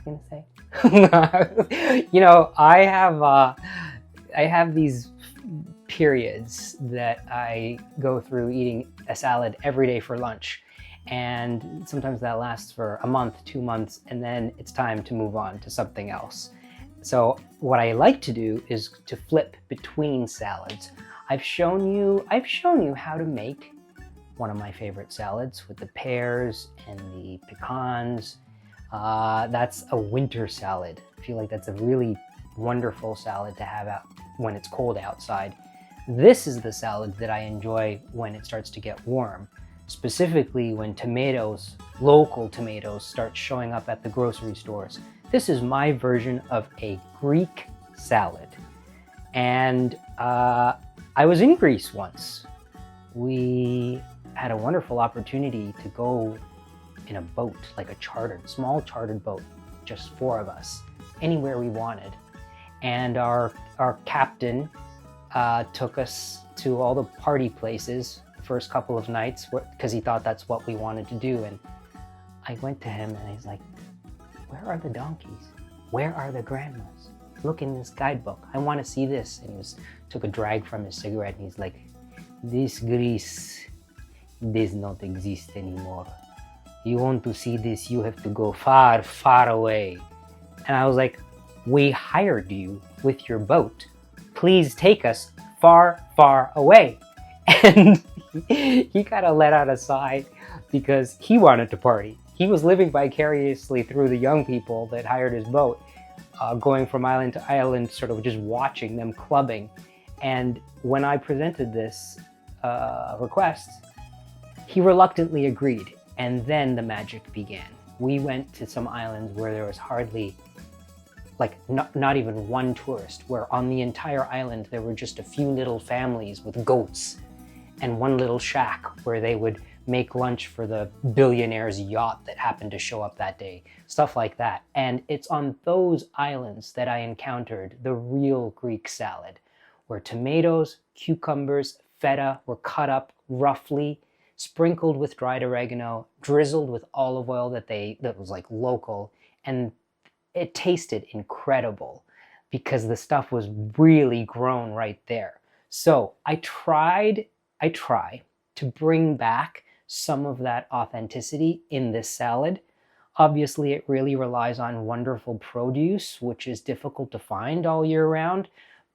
going to say? You know, I have these periods that I go through eating a salad every day for lunch. And sometimes that lasts for a month, 2 months, and then it's time to move on to something else. So what I like to do is to flip between salads. I've shown you how to make one of my favorite salads with the pears and the pecans. That's a winter salad. I feel like that's a really wonderful salad to have out when it's cold outside. This is the salad that I enjoy when it starts to get warm, specifically when tomatoes, local tomatoes, start showing up at the grocery stores. This is my version of a Greek salad. And I was in Greece once. We had a wonderful opportunity to go in a boat, like a small chartered boat, just 4 of us, anywhere we wanted. And our captain took us to all the party places the first couple of nights because he thought that's what we wanted to do. And I went to him and he's like, "Where are the donkeys? Where are the grandmas? Look in this guidebook. I want to see this." And he took a drag from his cigarette and he's like, "This Greece does not exist anymore. You want to see this, you have to go far, far away." And I was like, "We hired you with your boat. Please take us far, far away." And he kind of let out a sigh because he wanted to party. He was living vicariously through the young people that hired his boat, going from island to island, sort of just watching them clubbing. And when I presented this request, he reluctantly agreed. And then the magic began. We went to some islands where there was hardly, not even one tourist, where on the entire island there were just a few little families with goats and one little shack where they would make lunch for the billionaire's yacht that happened to show up that day, stuff like that. And it's on those islands that I encountered the real Greek salad, where tomatoes, cucumbers, feta were cut up roughly, sprinkled with dried oregano, drizzled with olive oil that was like local, and it tasted incredible because the stuff was really grown right there. So I try to bring back some of that authenticity in this salad. Obviously, it really relies on wonderful produce, which is difficult to find all year round,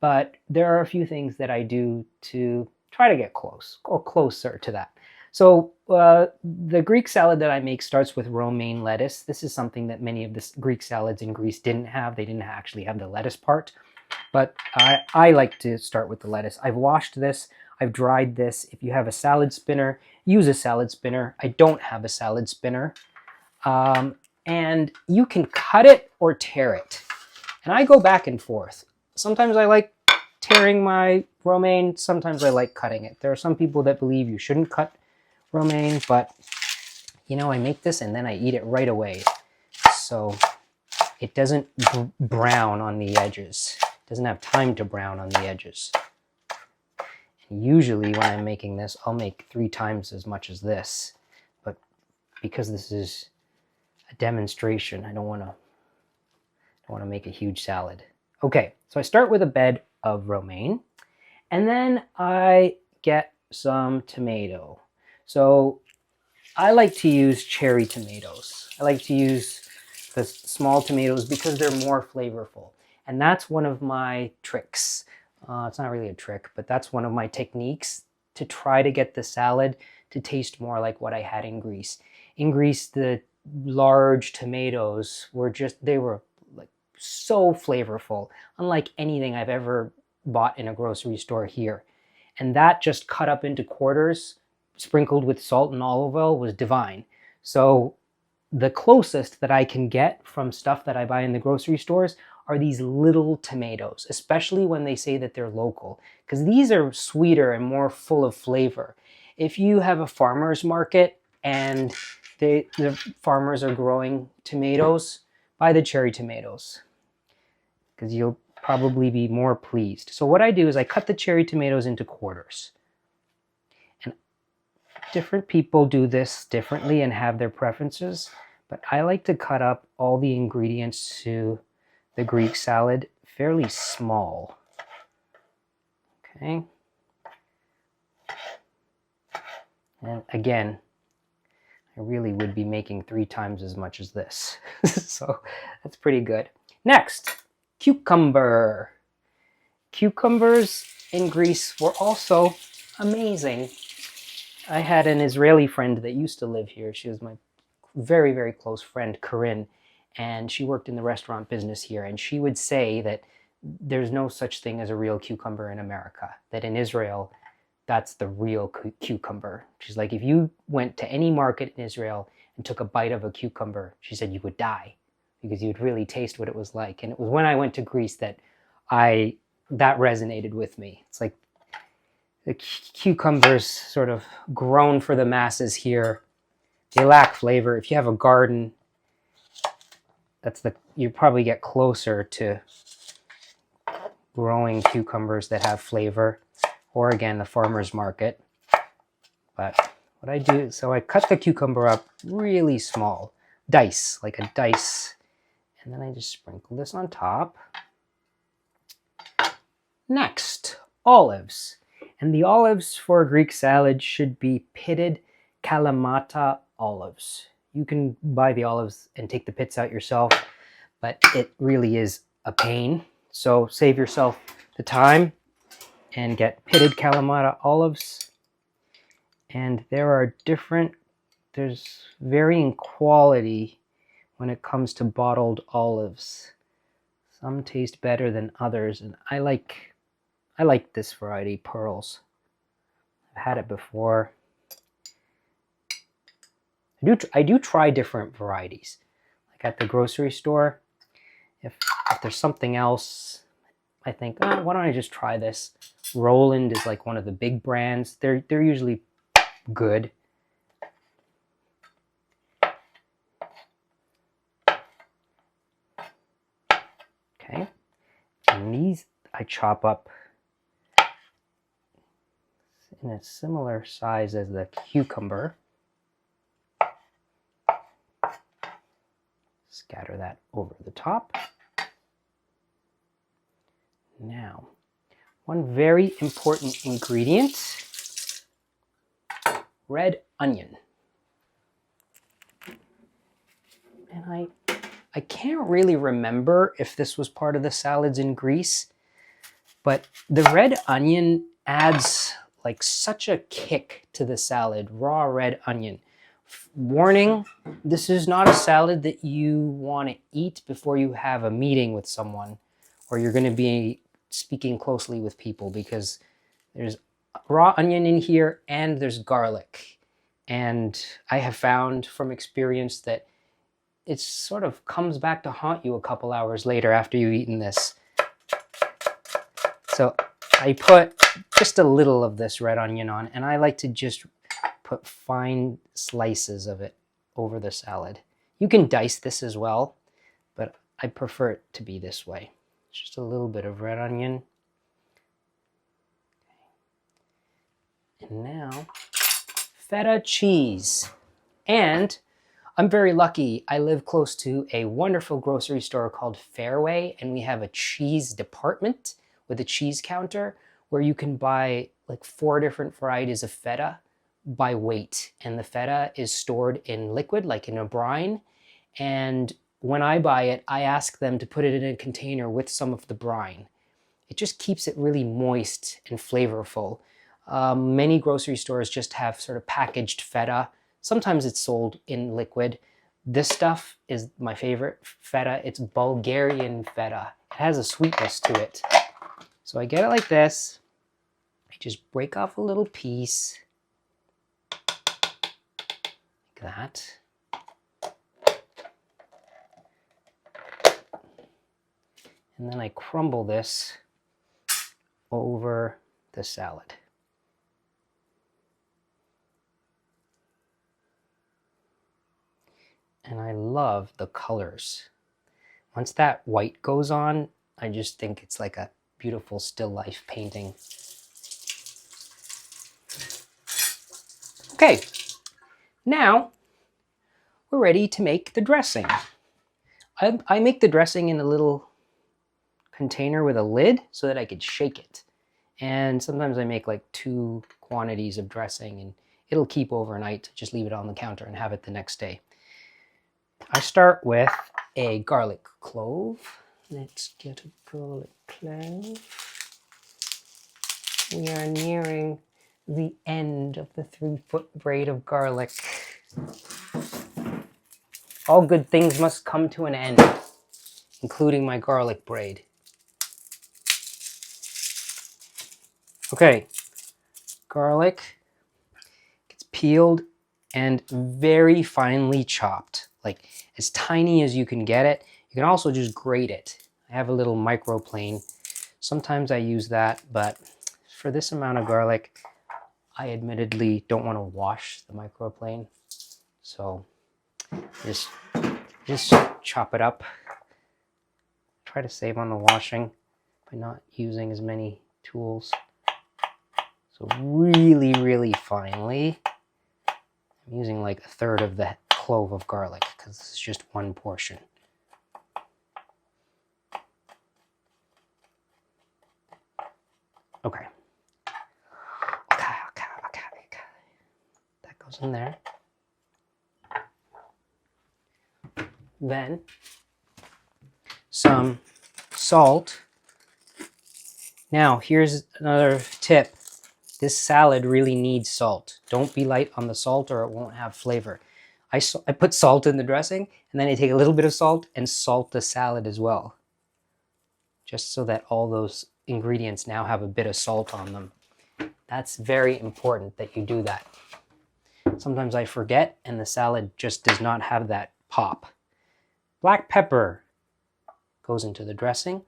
but there are a few things that I do to try to get close or closer to that. So the Greek salad that I make starts with romaine lettuce. This is something that many of the Greek salads in Greece didn't have. They didn't actually have the lettuce part, but I like to start with the lettuce. I've washed this. I've dried this. If you have a salad spinner, use a salad spinner. I don't have a salad spinner. And you can cut it or tear it. And I go back and forth. Sometimes I like tearing my romaine. Sometimes I like cutting it. There are some people that believe you shouldn't cut romaine, but you know, I make this and then I eat it right away. So it doesn't brown on the edges. It doesn't have time to brown on the edges. And usually when I'm making this, I'll make 3 times as much as this. But because this is a demonstration, I don't want to make a huge salad. Okay, so I start with a bed of romaine, and then I get some tomato. So I like to use cherry tomatoes. I like to use the small tomatoes because they're more flavorful. And that's one of my tricks. It's not really a trick, but that's one of my techniques to try to get the salad to taste more like what I had in Greece. In Greece, the large tomatoes were like so flavorful, unlike anything I've ever bought in a grocery store here. And that just cut up into quarters, sprinkled with salt and olive oil, was divine. So the closest that I can get from stuff that I buy in the grocery stores are these little tomatoes, especially when they say that they're local, because these are sweeter and more full of flavor. If you have a farmer's market and the farmers are growing tomatoes, buy the cherry tomatoes, because you'll probably be more pleased. So what I do is I cut the cherry tomatoes into quarters. And different people do this differently and have their preferences, But I like to cut up all the ingredients to the Greek salad fairly small. Okay. And again, I really would be making 3 times as much as this. So that's pretty good. Next, cucumber. Cucumbers in Greece were also amazing. I had an Israeli friend that used to live here. She was my very, very close friend, Corinne, and she worked in the restaurant business here. And she would say that there's no such thing as a real cucumber in America, that in Israel, that's the real cucumber. She's like, if you went to any market in Israel and took a bite of a cucumber, she said you would die because you'd really taste what it was like. And it was when I went to Greece that that resonated with me. It's like the cucumbers sort of grown for the masses here. They lack flavor. If you have a garden, you probably get closer to growing cucumbers that have flavor, or again, the farmer's market. But what I do, so I cut the cucumber up really small, dice, like a dice, and then I just sprinkle this on top. Next, olives. And the olives for a Greek salad should be pitted Kalamata olives. You can buy the olives and take the pits out yourself, but it really is a pain. So save yourself the time and get pitted Kalamata olives. And there's varying quality when it comes to bottled olives. Some taste better than others, and I like this variety, pearls. I've had it before. I do try different varieties. Like at the grocery store, if there's something else, I think, oh, why don't I just try this? Roland is like one of the big brands. They're usually good. Okay. And these I chop up in a similar size as the cucumber. Scatter that over the top. Now, one very important ingredient, red onion. And I can't really remember if this was part of the salads in Greece, but the red onion adds like such a kick to the salad, raw red onion. Warning, this is not a salad that you want to eat before you have a meeting with someone or you're going to be speaking closely with people, because there's raw onion in here and there's garlic. And I have found from experience that it sort of comes back to haunt you a couple hours later after you've eaten this. So I put just a little of this red onion on, and I like to just put fine slices of it over the salad. You can dice this as well, but I prefer it to be this way. Just a little bit of red onion. And now, feta cheese. And I'm very lucky. I live close to a wonderful grocery store called Fairway, and we have a cheese department with a cheese counter where you can buy like 4 different varieties of feta by weight. And the feta is stored in liquid, like in a brine. And when I buy it, I ask them to put it in a container with some of the brine. It just keeps it really moist and flavorful. Many grocery stores just have sort of packaged feta. Sometimes it's sold in liquid. This stuff is my favorite feta. It's Bulgarian feta. It has a sweetness to it. So I get it like this. I just break off a little piece. Like that. And then I crumble this over the salad. And I love the colors. Once that white goes on, I just think it's like a beautiful still life painting. Okay, now we're ready to make the dressing. I make the dressing in a little container with a lid so that I could shake it. And sometimes I make like 2 quantities of dressing and it'll keep overnight. Just leave it on the counter and have it the next day. I start with a garlic clove. Let's get a garlic clove. We are nearing the end of the 3-foot braid of garlic. All good things must come to an end, including my garlic braid. Okay, garlic gets peeled and very finely chopped, like as tiny as you can get it. You can also just grate it. I have a little microplane. Sometimes I use that, but for this amount of garlic, I admittedly don't want to wash the microplane. So just chop it up. Try to save on the washing by not using as many tools. So really, really finely. I'm using like 1/3 of the clove of garlic because this is just one portion. Okay. Okay. That goes in there. Then some salt. Now here's another tip. This salad really needs salt. Don't be light on the salt or it won't have flavor. I put salt in the dressing and then I take a little bit of salt and salt the salad as well. Just so that all those ingredients now have a bit of salt on them. That's very important that you do that. Sometimes I forget and the salad just does not have that pop. Black pepper goes into the dressing.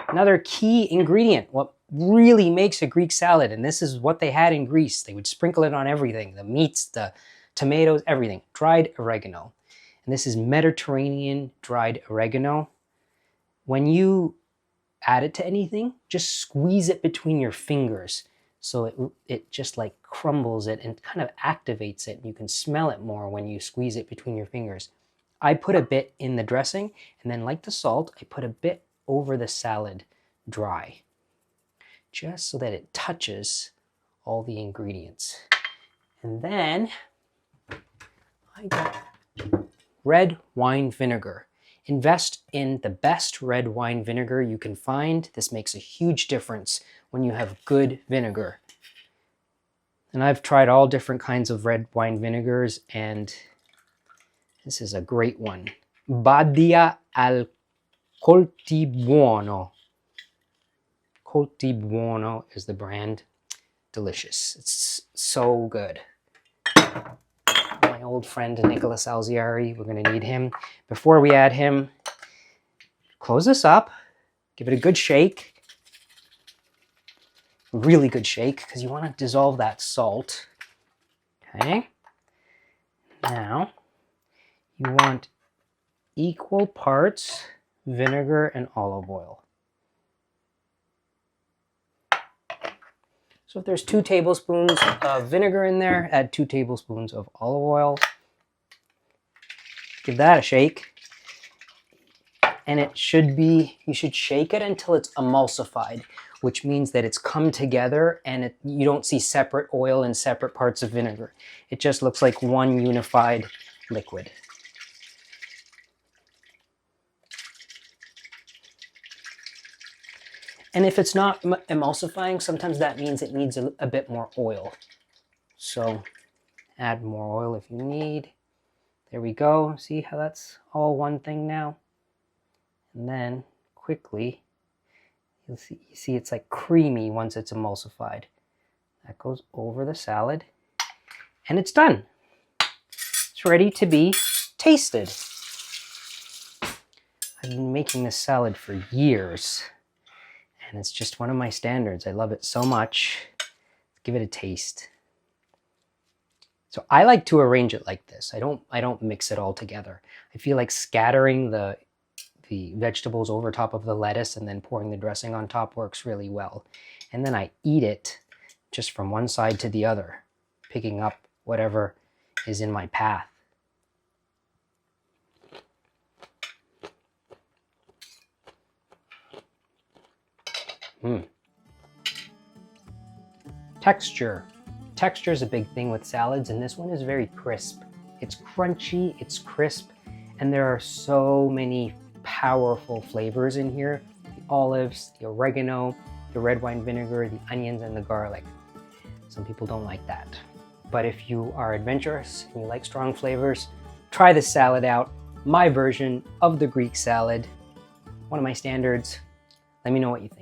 Another key ingredient, what really makes a Greek salad, and this is what they had in Greece. They would sprinkle it on everything, the meats, the tomatoes, everything. Dried oregano. And this is Mediterranean dried oregano. When you add it to anything, just squeeze it between your fingers so it just like crumbles it and kind of activates it. You can smell it more when you squeeze it between your fingers. I put a bit in the dressing, and then like the salt, I put a bit over the salad dry, just so that it touches all the ingredients. And then I got red wine vinegar. Invest in the best red wine vinegar you can find. This makes a huge difference when you have good vinegar. And I've tried all different kinds of red wine vinegars, and this is a great one. Badia al Coltibuono. Coltibuono is the brand. Delicious. It's so good. My old friend Nicholas Alziari, we're going to need him. Before we add him, close this up, give it a good shake. Really good shake, because you want to dissolve that salt. Okay. Now, you want equal parts vinegar and olive oil. So if there's 2 tablespoons of vinegar in there, add 2 tablespoons of olive oil. Give that a shake. And it should be, you should shake it until it's emulsified, which means that it's come together and you don't see separate oil and separate parts of vinegar. It just looks like one unified liquid. And if it's not emulsifying, sometimes that means it needs a bit more oil. So add more oil if you need. There we go. See how that's all one thing now? And then quickly, you see it's like creamy once it's emulsified. That goes over the salad and it's done. It's ready to be tasted. I've been making this salad for years. And it's just one of my standards. I love it so much. Let's give it a taste. So I like to arrange it like this. I don't mix it all together. I feel like scattering the vegetables over top of the lettuce and then pouring the dressing on top works really well. And then I eat it just from one side to the other, picking up whatever is in my path. Mm. Texture. Texture is a big thing with salads, and this one is very crisp. It's crunchy, it's crisp, and there are so many powerful flavors in here. The olives, the oregano, the red wine vinegar, the onions, and the garlic. Some people don't like that. But if you are adventurous and you like strong flavors, try this salad out. My version of the Greek salad, one of my standards. Let me know what you think.